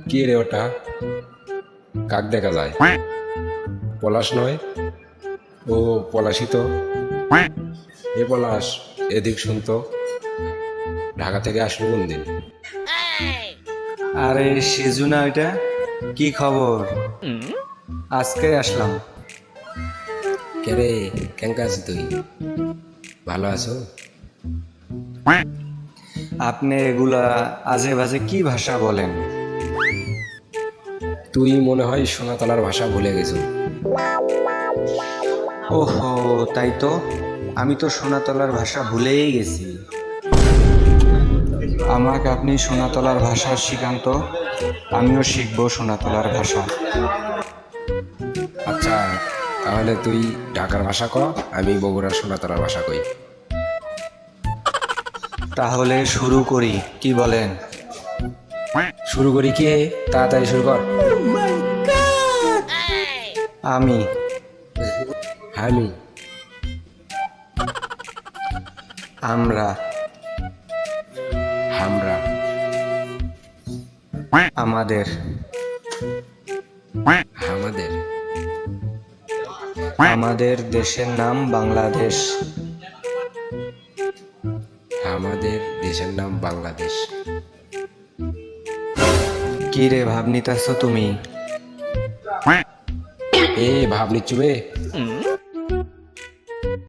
কি রে ওটা? কাক দেখা যায়? পলাশ নয়? ও পলাশই তো। এ পলাশ, এদিক শুনতো। ঢাকা থেকে আসলো কোন দিন? আরে সেজু না ওইটা? কি খবর? আজকে আসলাম। কে রে, কেঙ্কা আছিস তুই? ভালো আছো? আপনি এগুলা আজে বাজে কি ভাষা বলেন? তুই মনে হয় সোনাতলার ভাষা ভুলে গেছো। ওহো, তাই তো। আমি তো সোনাতলার ভাষা ভুলেই গেছি। আমাকে আপনি সোনাতলার ভাষা শিখান তো, আমিও শিখবো সোনাতলার ভাষা। আচ্ছা, তাহলে তুই ঢাকার ভাষা ক, আমি বগুড়ার সোনাতলার ভাষা কই। তাহলে শুরু করি, কি বলেন? শুরু করি কে? তাড়াতাড়ি শুরু কর। আমি, আমি, আমরা, আমরা, আমাদের, আমাদের, আমাদের দেশের নাম বাংলাদেশ। আমাদের দেশের নাম বাংলাদেশ। কি রে ভাব নিতেছ তুমি? এ ভাব নিচ্ছু বে?